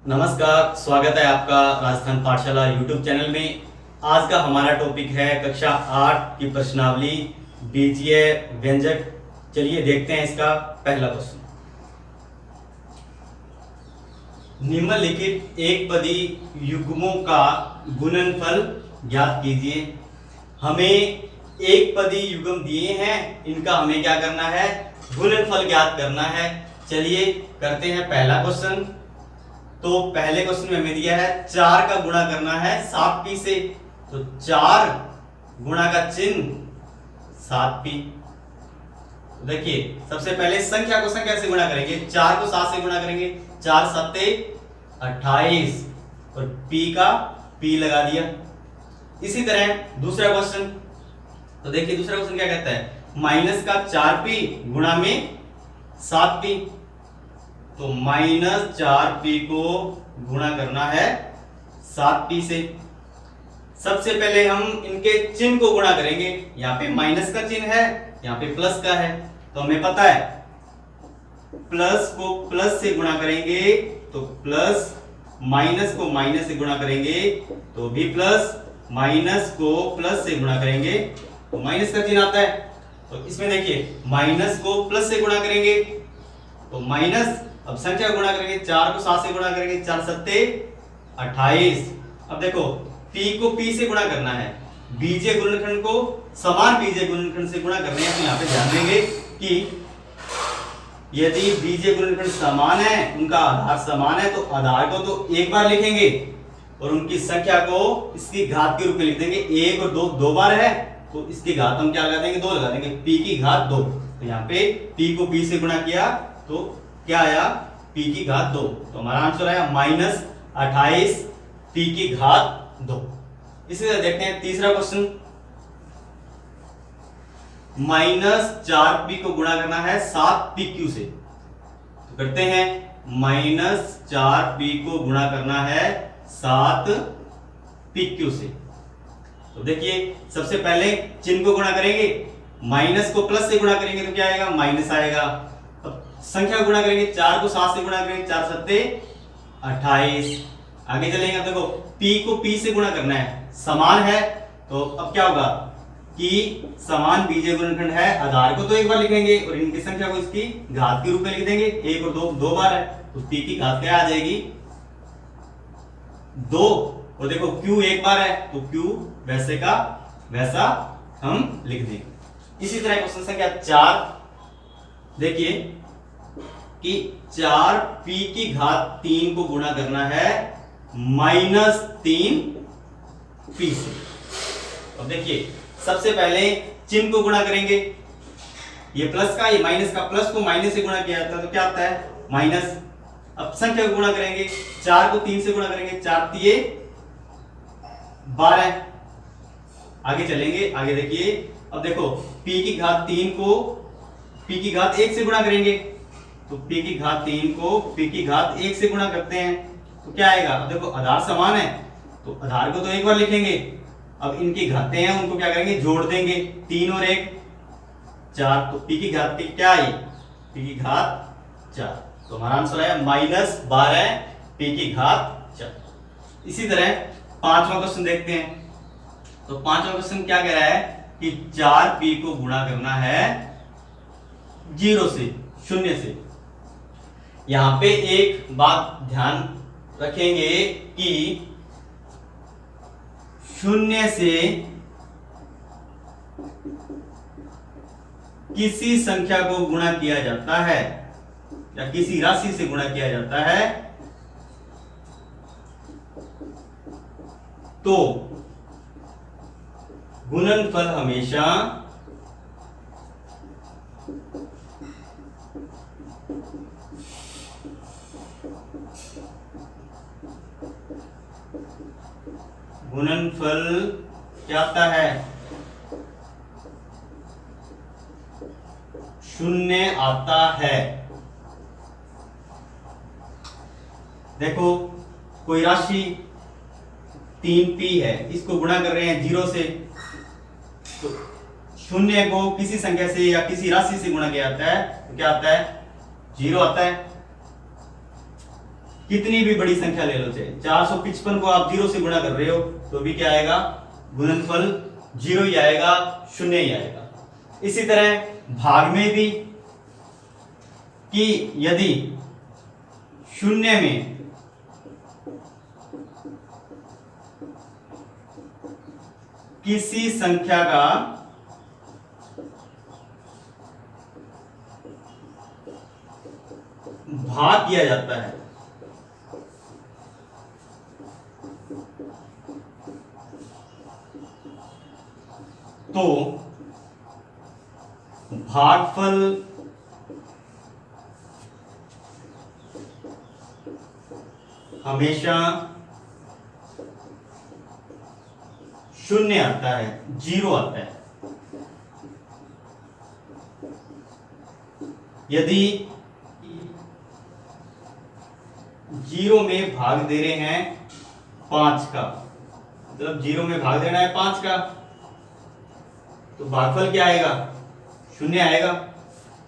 नमस्कार, स्वागत है आपका राजस्थान पाठशाला यूट्यूब चैनल में। आज का हमारा टॉपिक है कक्षा 8 की प्रश्नावली बीजीय व्यंजक। चलिए देखते हैं इसका पहला क्वेश्चन। निम्नलिखित एक पदी युग्मों का गुणनफल ज्ञात कीजिए। हमें एक पदी युग्म दिए हैं, इनका हमें क्या करना है, गुणनफल ज्ञात करना है। चलिए करते हैं पहला क्वेश्चन। तो पहले क्वेश्चन में हमें दिया है 4 का गुणा करना है 7p से। तो 4 गुणा का चिन्ह 7p। देखिए सबसे पहले संख्या को संख्या से गुणा करेंगे, 4 को 7 से गुणा करेंगे, 4 सत्ते 28 और p का p लगा दिया। इसी तरह दूसरा क्वेश्चन, तो देखिए दूसरा क्वेश्चन क्या कहता है, माइनस का 4p गुणा में 7p। तो -4p को गुणा करना है 7p से। सबसे पहले हम इनके चिन्ह को गुणा करेंगे। यहाँ पे माइनस का चिन्ह है, यहाँ पे प्लस का है। तो हमें पता है प्लस को प्लस से गुणा करेंगे तो प्लस, माइनस को माइनस से गुणा करेंगे तो भी प्लस, माइनस को प्लस से गुणा करेंगे तो माइनस का चिन्ह आता है। तो इसमें देखिए माइनस को प्लस से गुणा करेंगे तो माइनस, अब संख्या गुणा करेंगे, 4 को 7 से गुणा करेंगे, 4 सत्ते 28। अब देखो p को p से गुणा करना है, बीजीय गुणनखंड को समान बीजीय गुणनखंड से गुणा करने हैं। तो यहाँ पे ध्यान देंगे कि यदि बीजीय गुणनखंड समान है, उनका आधार समान है, तो आधार को तो एक बार लिखेंगे और उनकी संख्या को इसकी घात के रूप में लिख देंगे। 1 और 2 बार है तो इसकी घात हम क्या लगा देंगे, 2 लगा देंगे, p की घात 2। तो यहाँ पे p को p से गुणा किया तो क्या आया, p की घात 2। तो हमारा आंसर आया -28 p की घात 2। इसी तरह देखते हैं तीसरा क्वेश्चन, -4p को गुणा करना है 7pq से। तो करते हैं, -4p को गुणा करना है 7pq से। तो देखिए सबसे पहले चिन्ह को गुणा करेंगे, माइनस को प्लस से गुणा करेंगे तो क्या आएगा, माइनस आएगा। संख्या गुणा करेंगे, 4 को 7 से गुणा करेंगे, 4 सत्ते 28। आगे चलेंगे। अब देखो p को p से गुणा करना है, समान है तो अब क्या होगा कि समान बीजीय गुणनखंड है, आधार को तो एक बार लिखेंगे और इनकी संख्या को इसकी घात के रूप में लिख देंगे। 1 और 2 बार है तो p की घात क्या आ जाएगी, 2। और देखो q एक बार है तो q वैसे का वैसा हम लिख देंगे। इसी तरह क्वेश्चन संख्या 4, देखिए कि 4p की घात 3 को गुणा करना है -3p से। अब देखिए सबसे पहले चिन्ह को गुणा करेंगे, ये प्लस का, ये माइनस का, प्लस को माइनस से गुणा किया जाता है तो क्या आता है, माइनस। अब संख्या को गुणा करेंगे, 4 को 3 से गुणा करेंगे, 4 तिये 12। आगे चलेंगे, आगे देखिए। अब देखो p की घात 3 को p की घात 1 से गुणा करेंगे तो p की घात 3 को p की घात 1 से गुणा करते हैं तो क्या आएगा। अब देखो आधार समान है तो आधार को तो एक बार लिखेंगे, अब इनकी घातें हैं उनको क्या करेंगे, जोड़ देंगे, 3 और 1 4। तो p की घात क्या आई, p की घात 4। तो हमारा आंसर आया -12 p की घात 4। इसी तरह पांचवा क्वेश्चन देखते हैं। तो पांचवा क्वेश्चन क्या कह रहा है कि 4p को गुणा करना है 0 से, 0 से। यहां पे एक बात ध्यान रखेंगे कि 0 से किसी संख्या को गुणा किया जाता है या किसी राशि से गुणा किया जाता है तो गुणनफल हमेशा गुणनफल क्या आता है, 0 आता है। देखो कोई राशि 3p है, इसको गुणा कर रहे हैं 0 से, तो 0 को किसी संख्या से या किसी राशि से गुणा किया जाता है तो क्या आता है, 0 आता है। कितनी भी बड़ी संख्या ले लो, चाहे 455 को आप 0 से गुणा कर रहे हो तो भी क्या आएगा, गुणनफल 0 ही आएगा, 0 ही आएगा। इसी तरह भाग में भी कि यदि 0 में किसी संख्या का भाग किया जाता है तो भागफल हमेशा 0 आता है, 0 आता है। यदि 0 में भाग दे रहे हैं 5 का, मतलब 0 में भाग देना है 5 का, तो भागफल क्या आएगा, 0 आएगा।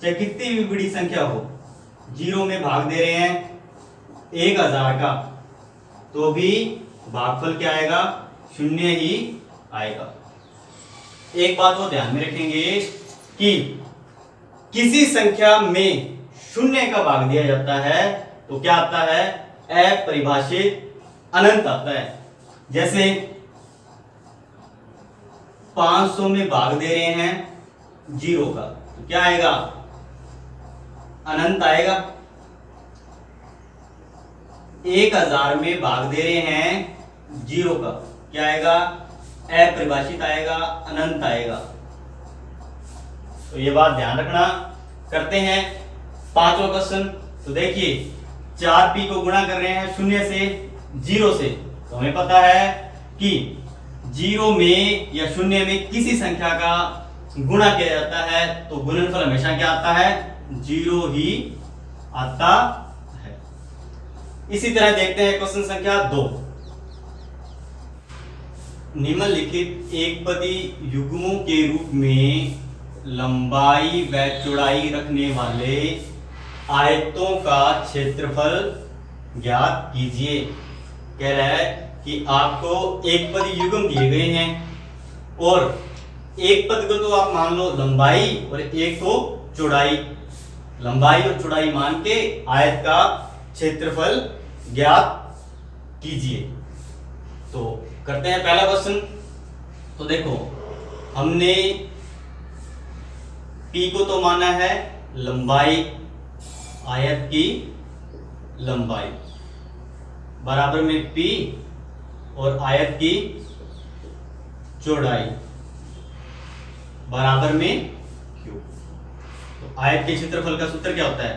चाहे कितनी भी बड़ी संख्या हो, 0 में भाग दे रहे हैं 1000 का, तो भी भागफल क्या आएगा, 0 ही आएगा। एक बात वो ध्यान में रखेंगे कि किसी संख्या में 0 का भाग दिया जाता है तो क्या आता है, अपरिभाषित अनंत आता है। जैसे 500 में भाग दे रहे हैं 0 का, तो क्या आएगा, अनंत आएगा। 1000 में भाग दे रहे हैं 0 का, क्या आएगा, अपरिभाषित आएगा, अनंत आएगा। तो ये बात ध्यान रखना। करते हैं 5वां क्वेश्चन। तो देखिए 4p को गुणा कर रहे हैं 0 से 0 से, तो हमें पता है कि 0 में या 0 में किसी संख्या का गुणा किया जाता है तो गुणनफल हमेशा क्या आता है, 0 ही आता है। इसी तरह देखते हैं क्वेश्चन संख्या 2। निम्नलिखित एकपदी युग्मों के रूप में लंबाई व चौड़ाई रखने वाले आयतों का क्षेत्रफल ज्ञात कीजिए। कह रहा है कि आपको एकपदी युग्म दिए गए हैं और एक पद को तो आप मान लो लंबाई और एक को चौड़ाई, लंबाई और चौड़ाई मान के आयत का क्षेत्रफल ज्ञात कीजिए। तो करते हैं पहला क्वेश्चन। तो देखो हमने P को तो माना है लंबाई, आयत की लंबाई बराबर में P और आयत की चौड़ाई बराबर में Q। तो आयत के क्षेत्रफल का सूत्र क्या होता है,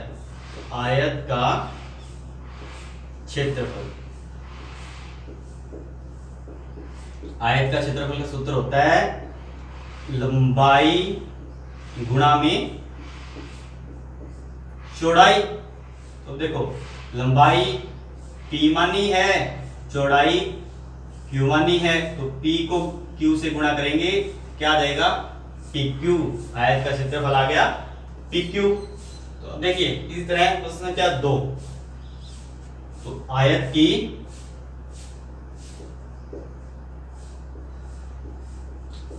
आयत का क्षेत्रफल, आयत का क्षेत्रफल का सूत्र होता है लंबाई गुणा में चौड़ाई। तो देखो लंबाई P मानी है, चौड़ाई Q मानी है, तो P को Q से गुणा करेंगे, क्या देगा, PQ। आयत का क्षेत्रफल आ गया PQ। तो देखिए इसी तरह प्रश्न संख्या 2। तो आयत की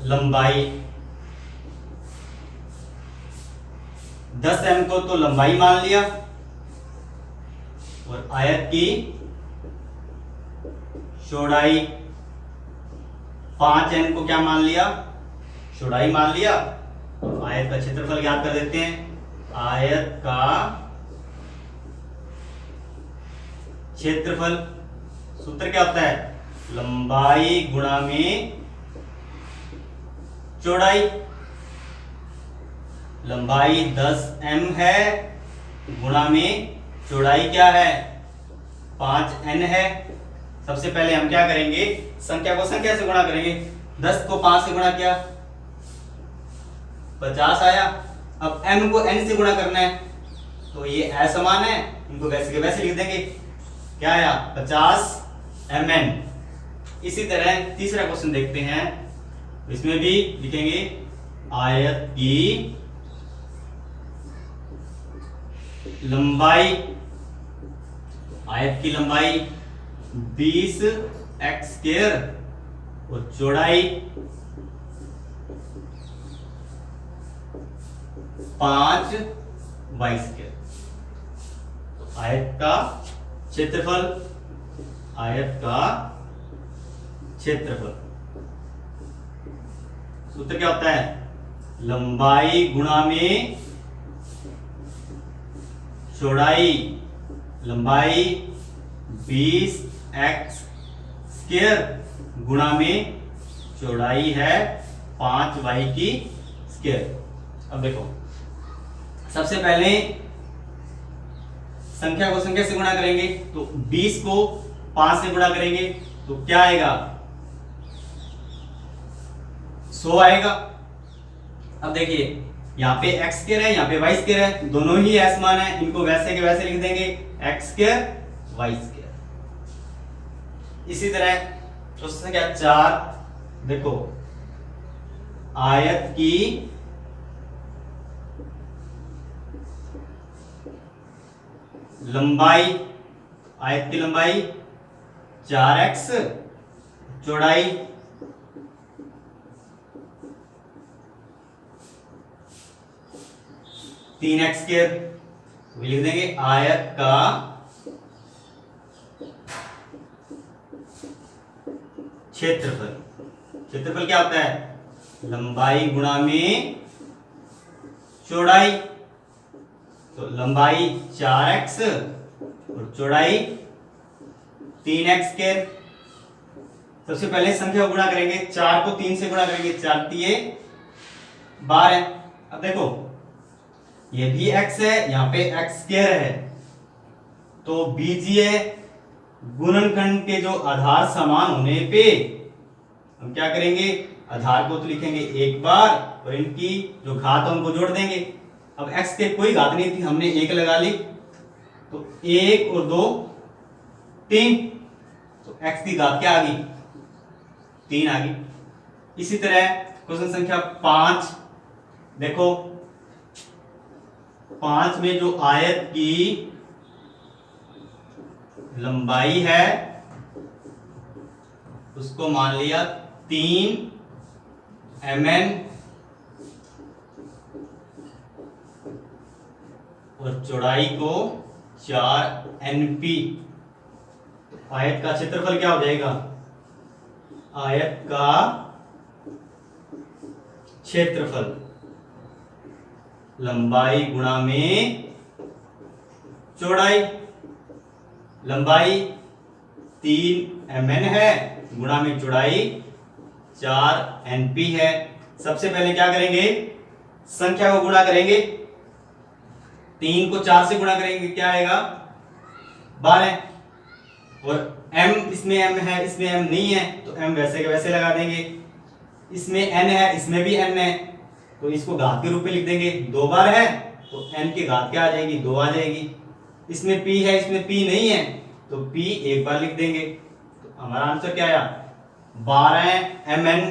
लंबाई 10 m को तो लंबाई मान लिया और आयत की चौड़ाई 5 n को क्या मान लिया, चौड़ाई मान लिया। तो आयत का क्षेत्रफल ज्ञात कर देते हैं। आयत का क्षेत्रफल सूत्र क्या होता है, लंबाई गुणा में चौड़ाई। लंबाई 10 m है गुणा में चौड़ाई क्या है, 5 n है। सबसे पहले हम क्या करेंगे, संख्या को संख्या से गुणा करेंगे। 10 को 5 से गुणा किया 50 आया। अब m को n से गुणा करना है तो ये असमान है, इनको वैसे के वैसे लिख देंगे, क्या आया 50 mn। इसी तरह तीसरा क्वेश्चन देखते हैं, इसमें भी लिखेंगे आयत की लंबाई, आयत की लंबाई 20x² और चौड़ाई 5y²। तो आयत का क्षेत्रफल सूत्र क्या होता है? लंबाई गुणा में चौड़ाई। लंबाई 20x² गुणा में चौड़ाई है 5y²। अब देखो, सबसे पहले संख्या को संख्या से गुणा करेंगे, तो 20 को 5 से गुणा करेंगे तो क्या आएगा? 100 आएगा। अब देखिए, यहाँ पे x² है, यहाँ पे y² है, दोनों ही समान है, इनको वैसे के वैसे लिख देंगे x² y²। इसी तरह प्रश्न संख्या 4 देखो, आयत की लंबाई 4x, चौड़ाई 3x²। लिख देंगे आयत का क्षेत्रफल क्या होता है? लंबाई गुणा में चौड़ाई। तो लंबाई 4x और चौड़ाई 3x²। सबसे पहले संख्या को गुणा करेंगे, 4 को 3 से गुणा करेंगे, 4 तिये 12। अब देखो, ये भी x है, यहाँ पे x² है, तो बीजीय गुणनखंड के जो आधार समान होने पे हम क्या करेंगे? आधार को तो लिखेंगे एक बार और इनकी जो घात है उनको जोड़ देंगे। अब x के कोई घात नहीं थी, हमने 1 लगा ली, तो 1 और 2 3, तो x की घात क्या आ गई? 3 आ गई। इसी तरह क्वेश्चन संख्या 5 देखो, 5 में जो आयत की लंबाई है उसको मान लिया 3 mn और चौड़ाई को 4 np। आयत का क्षेत्रफल क्या हो जाएगा? आयत का क्षेत्रफल लंबाई गुणा में चौड़ाई। लंबाई 3 mn है, गुणा में चौड़ाई 4 np है। सबसे पहले क्या करेंगे? संख्या को गुणा करेंगे, 3 को 4 से गुणा करेंगे, क्या आएगा? 12। और m, इसमें m है, इसमें m नहीं है, तो m वैसे के वैसे लगा देंगे। इसमें n है, इसमें भी n है, तो इसको घात के रूप में लिख देंगे। 2 बार है तो n की घात क्या आ जाएगी? 2 आ जाएगी। इसमें p है, इसमें p नहीं है, तो p एक बार लिख देंगे। तो हमारा आंसर क्या आया? 12 mn²